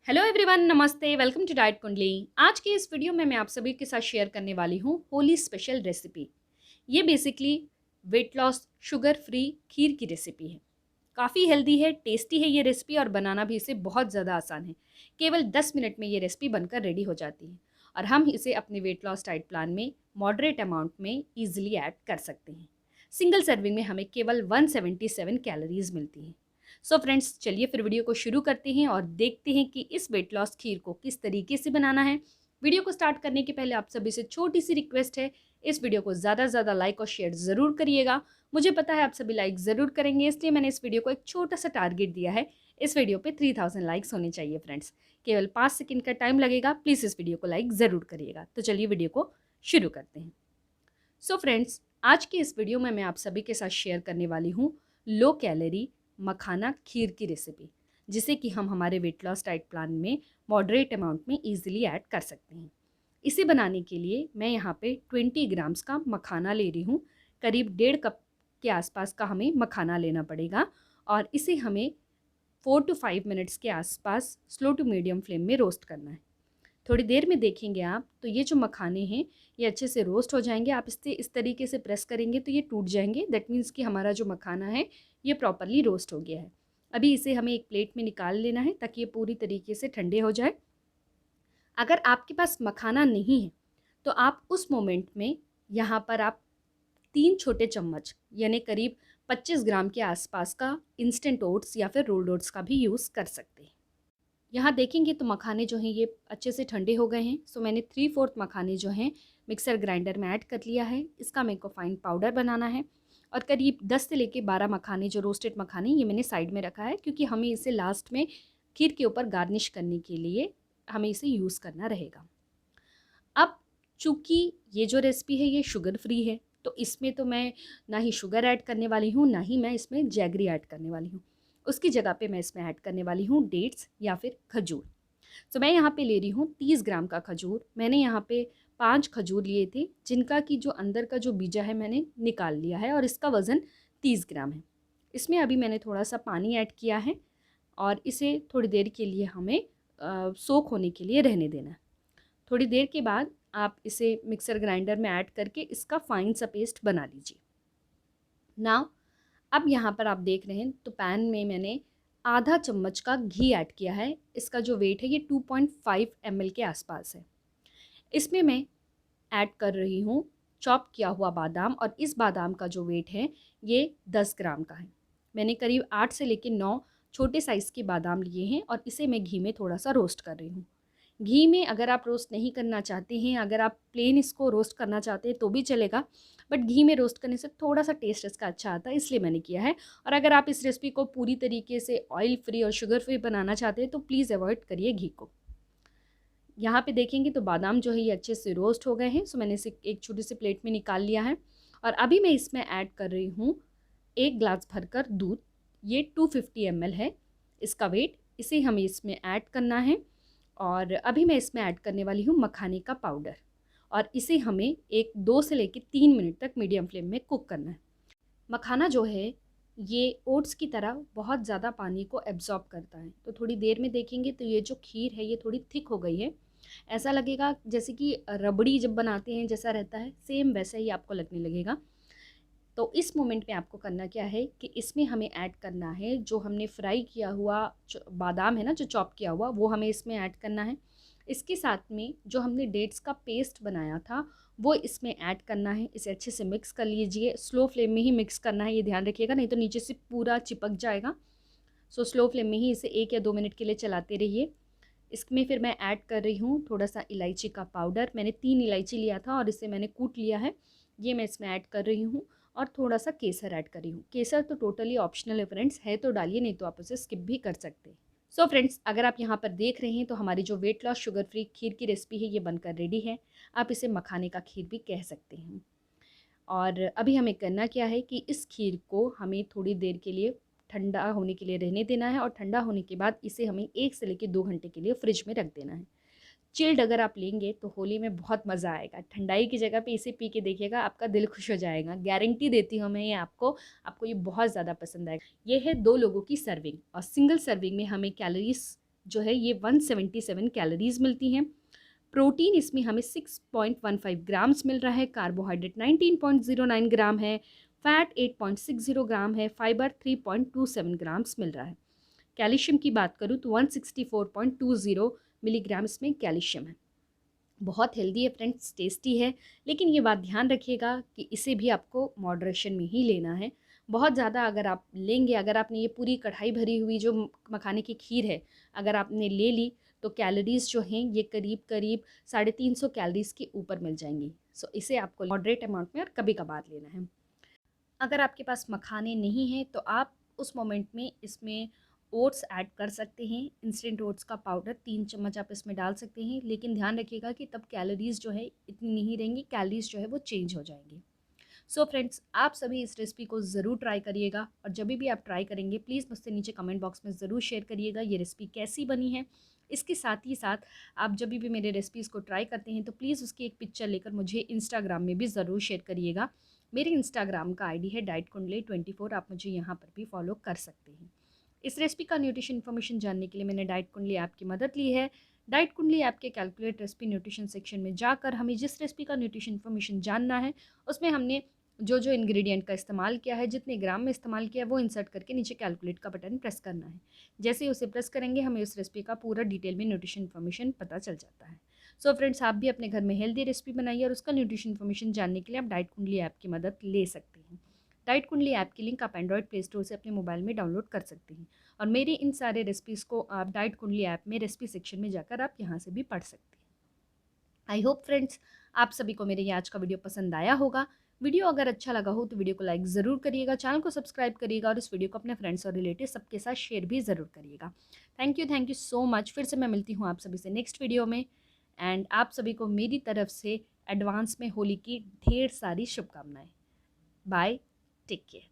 Hello everyone, नमस्ते। Welcome to diet कुंडली। आज के इस वीडियो में मैं आप सभी के साथ शेयर करने वाली हूँ होली स्पेशल रेसिपी। ये basically weight loss sugar free खीर की रेसिपी है। काफ़ी हेल्दी है, टेस्टी है ये रेसिपी और बनाना भी इसे बहुत ज़्यादा आसान है। केवल 10 मिनट में ये रेसिपी बनकर रेडी हो जाती है और हम इसे अपने वेट लॉस डाइट प्लान में मॉडरेट अमाउंट में ईजिली ऐड कर सकते हैं। सिंगल सर्विंग में हमें केवल 177 कैलोरीज मिलती हैं। सो फ्रेंड्स, चलिए फिर वीडियो को शुरू करते हैं और देखते हैं कि इस वेट लॉस खीर को किस तरीके से बनाना है। वीडियो को स्टार्ट करने के पहले आप सभी से छोटी सी रिक्वेस्ट है, इस वीडियो को ज़्यादा से ज़्यादा लाइक और शेयर ज़रूर करिएगा। मुझे पता है आप सभी लाइक ज़रूर करेंगे, इसलिए मैंने इस वीडियो को एक छोटा सा टारगेट दिया है। इस वीडियो पे 3000 लाइक्स होने चाहिए फ्रेंड्स। केवल 5 सेकंड का टाइम लगेगा, प्लीज़ इस वीडियो को लाइक ज़रूर करिएगा। तो चलिए वीडियो को शुरू करते हैं। सो फ्रेंड्स, आज की इस वीडियो में मैं आप सभी के साथ शेयर करने वाली हूँ लो कैलोरी मखाना खीर की रेसिपी, जिसे कि हम हमारे वेट लॉस डाइट प्लान में मॉडरेट अमाउंट में इजीली ऐड कर सकते हैं। इसे बनाने के लिए मैं यहाँ पे 20 ग्राम्स का मखाना ले रही हूँ। करीब 1.5 कप के आसपास का हमें मखाना लेना पड़ेगा और इसे हमें 4 to 5 मिनट्स के आसपास स्लो टू मीडियम फ्लेम में रोस्ट करना है। थोड़ी देर में देखेंगे आप तो ये जो मखाने हैं ये अच्छे से रोस्ट हो जाएंगे। आप इस तरीके से प्रेस करेंगे तो ये टूट जाएंगे। दैट मीन्स कि हमारा जो मखाना है ये प्रॉपरली रोस्ट हो गया है। अभी इसे हमें एक प्लेट में निकाल लेना है ताकि ये पूरी तरीके से ठंडे हो जाए। अगर आपके पास मखाना नहीं है तो आप उस मोमेंट में यहाँ पर आप 3 छोटे चम्मच यानी करीब 25 ग्राम के आसपास का इंस्टेंट ओट्स या फिर रोल्ड ओट्स का भी यूज़ कर सकते हैं। यहाँ देखेंगे तो मखाने जो हैं ये अच्छे से ठंडे हो गए हैं। सो मैंने 3/4 मखाने जो हैं मिक्सर ग्राइंडर में ऐड कर लिया है। इसका मेरे को फाइन पाउडर बनाना है और करीब 10 से लेके 12 मखाने जो रोस्टेड मखाने ये मैंने साइड में रखा है, क्योंकि हमें इसे लास्ट में खीर के ऊपर गार्निश करने के लिए हमें इसे यूज़ करना रहेगा। अब चूँकि ये जो रेसिपी है ये शुगर फ्री है, तो इसमें तो मैं ना ही शुगर ऐड करने वाली हूँ, ना ही मैं इसमें जैगरी ऐड करने वाली हूँ। उसकी जगह पे मैं इसमें ऐड करने वाली हूँ डेट्स या फिर खजूर। तो मैं यहाँ पे ले रही हूँ 30 ग्राम का खजूर। मैंने यहाँ पे 5 खजूर लिए थे, जिनका कि जो अंदर का जो बीजा है मैंने निकाल लिया है और इसका वज़न 30 ग्राम है। इसमें अभी मैंने थोड़ा सा पानी ऐड किया है और इसे थोड़ी देर के लिए हमें सोक होने के लिए रहने देना है। थोड़ी देर के बाद आप इसे मिक्सर ग्राइंडर में ऐड करके इसका फाइन सा पेस्ट बना लीजिए। नाउ अब यहाँ पर आप देख रहे हैं तो पैन में मैंने आधा चम्मच का घी ऐड किया है। इसका जो वेट है ये 2.5 ml के आसपास है। इसमें मैं ऐड कर रही हूँ चॉप किया हुआ बादाम और इस बादाम का जो वेट है ये 10 ग्राम का है। मैंने करीब 8 से लेकर 9 छोटे साइज़ के बादाम लिए हैं और इसे मैं घी में थोड़ा सा रोस्ट कर रही हूँ। घी में अगर आप रोस्ट नहीं करना चाहते हैं, अगर आप प्लेन इसको रोस्ट करना चाहते हैं तो भी चलेगा, बट घी में रोस्ट करने से थोड़ा सा टेस्ट इसका अच्छा आता है, इसलिए मैंने किया है। और अगर आप इस रेसिपी को पूरी तरीके से ऑयल फ्री और शुगर फ्री बनाना चाहते हैं तो प्लीज़ अवॉइड करिए घी को। यहाँ पे देखेंगे तो बादाम जो है ये अच्छे से रोस्ट हो गए हैं। सो मैंने इसे एक छोटी सी प्लेट में निकाल लिया है और अभी मैं इसमें ऐड कर रही हूँ 1 ग्लास भरकर दूध। ये 250 ml है इसका वेट। इसे हमें इसमें ऐड करना है और अभी मैं इसमें ऐड करने वाली हूँ मखाने का पाउडर और इसे हमें 2 से लेकर 3 मिनट तक मीडियम फ्लेम में कुक करना है। मखाना जो है ये ओट्स की तरह बहुत ज़्यादा पानी को एब्जॉर्ब करता है, तो थोड़ी देर में देखेंगे तो ये जो खीर है ये थोड़ी थिक हो गई है। ऐसा लगेगा जैसे कि रबड़ी जब बनाते हैं जैसा रहता है, सेम वैसा ही आपको लगने लगेगा। तो इस मोमेंट में आपको करना क्या है कि इसमें हमें ऐड करना है जो हमने फ्राई किया हुआ बादाम है ना, जो चॉप किया हुआ, वो हमें इसमें ऐड करना है। इसके साथ में जो हमने डेट्स का पेस्ट बनाया था वो इसमें ऐड करना है। इसे अच्छे से मिक्स कर लीजिए। स्लो फ्लेम में ही मिक्स करना है, ये ध्यान रखिएगा, नहीं तो नीचे से पूरा चिपक जाएगा। सो स्लो फ्लेम में ही इसे 1 या 2 मिनट के लिए चलाते रहिए। इसमें फिर मैं ऐड कर रही हूँ थोड़ा सा इलायची का पाउडर। मैंने 3 इलायची लिया था और इसे मैंने कूट लिया है, ये मैं इसमें ऐड कर रही हूँ। और थोड़ा सा केसर ऐड कर रही हूँ। केसर तो टोटली ऑप्शनल है फ्रेंड्स, है तो डालिए, नहीं तो आप उसे स्किप भी कर सकते हैं। सो फ्रेंड्स, अगर आप यहाँ पर देख रहे हैं तो हमारी जो वेट लॉस शुगर फ्री खीर की रेसिपी है ये बनकर रेडी है। आप इसे मखाने का खीर भी कह सकते हैं। और अभी हमें करना क्या है कि इस खीर को हमें थोड़ी देर के लिए ठंडा होने के लिए रहने देना है और ठंडा होने के बाद इसे हमें 1 से लेकर 2 घंटे के लिए फ्रिज में रख देना है। चिल्ड अगर आप लेंगे तो होली में बहुत मज़ा आएगा। ठंडाई की जगह पे इसे पी के देखिएगा, आपका दिल खुश हो जाएगा। गारंटी देती हूँ मैं ये आपको ये बहुत ज़्यादा पसंद आएगा। ये है 2 लोगों की सर्विंग और सिंगल सर्विंग में हमें कैलोरीज जो है ये 177 कैलोरीज मिलती हैं। प्रोटीन इसमें हमें 6.15 ग्राम्स मिल रहा है, कार्बोहाइड्रेट 19.09 ग्राम है, फैट 8.60 ग्राम है, फाइबर 3.27 ग्राम्स मिल रहा है। कैल्शियम की बात करूँ तो 164.20 मिलीग्राम इसमें कैल्शियम है। बहुत हेल्दी है फ्रेंड्स, टेस्टी है, लेकिन ये बात ध्यान रखिएगा कि इसे भी आपको मॉडरेशन में ही लेना है। बहुत ज़्यादा अगर आप लेंगे, अगर आपने ये पूरी कढ़ाई भरी हुई जो मखाने की खीर है अगर आपने ले ली, तो कैलोरीज़ जो हैं ये करीब करीब 350 कैलोरीज़ के ऊपर मिल जाएंगी। सो इसे आपको मॉडरेट अमाउंट में और कभी कभार लेना है। अगर आपके पास मखाने नहीं हैं तो आप उस मोमेंट में इसमें ओट्स ऐड कर सकते हैं। इंस्टेंट ओट्स का पाउडर 3 चम्मच आप इसमें डाल सकते हैं, लेकिन ध्यान रखिएगा कि तब कैलोरीज़ जो है इतनी नहीं रहेंगी, कैलोरीज़ जो है वो चेंज हो जाएंगी। सो फ्रेंड्स, आप सभी इस रेसिपी को ज़रूर ट्राई करिएगा, और जब भी आप ट्राई करेंगे प्लीज़ मुझसे नीचे कमेंट बॉक्स में ज़रूर शेयर करिएगा ये रेसिपी कैसी बनी है। इसके साथ ही साथ आप जब भी मेरे रेसिपीज़ को ट्राई करते हैं तो प्लीज़ उसकी एक पिक्चर लेकर मुझे इंस्टाग्राम में भी ज़रूर शेयर करिएगा। मेरे इंस्टाग्राम का आईडी है डाइट कुंडली 24, आप मुझे यहाँ पर भी फॉलो कर सकते हैं। इस रेसिपी का न्यूट्रिशन इन्फॉर्मेशन जानने के लिए मैंने डाइट कुंडली ऐप की मदद ली है। डाइट कुंडली ऐप के कैलकुलेट रेसिपी न्यूट्रिशन सेक्शन में जाकर हमें जिस रेसिपी का न्यूट्रिशन इन्फॉर्मेशन जानना है उसमें हमने जो जो इंग्रेडिएंट का इस्तेमाल किया है, जितने ग्राम में इस्तेमाल किया है, वो इंसर्ट करके नीचे कैलकुलेट का बटन प्रेस करना है। जैसे ही उसे प्रेस करेंगे हमें उस रेसिपी का पूरा डिटेल में न्यूट्रिशन इन्फॉर्मेशन पता चल जाता है। सो फ्रेंड्स, आप भी अपने घर में हेल्दी रेसिपी बनाइए और उसका न्यूट्रिशन इन्फॉर्मेशन जानने के लिए आप डाइट कुंडली ऐप की मदद ले सकते हैं। डाइट कुंडली ऐप की लिंक आप एंड्रॉयड प्ले स्टोर से अपने मोबाइल में डाउनलोड कर सकते हैं, और मेरे इन सारे रेसिपीज़ को आप डाइट कुंडली ऐप में रेसिपी सेक्शन में जाकर आप यहाँ से भी पढ़ सकते हैं। आई होप फ्रेंड्स, आप सभी को मेरे ये आज का वीडियो पसंद आया होगा। वीडियो अगर अच्छा लगा हो तो वीडियो को लाइक ज़रूर करिएगा, चैनल को सब्सक्राइब करिएगा, और इस वीडियो को अपने फ्रेंड्स और रिलेटिव सबके साथ शेयर भी ज़रूर करिएगा। Thank you so much. फिर से मैं मिलती हूँ आप सभी से नेक्स्ट वीडियो में, एंड आप सभी को मेरी तरफ से एडवांस में होली की ढेर सारी शुभकामनाएं। Bye, take care.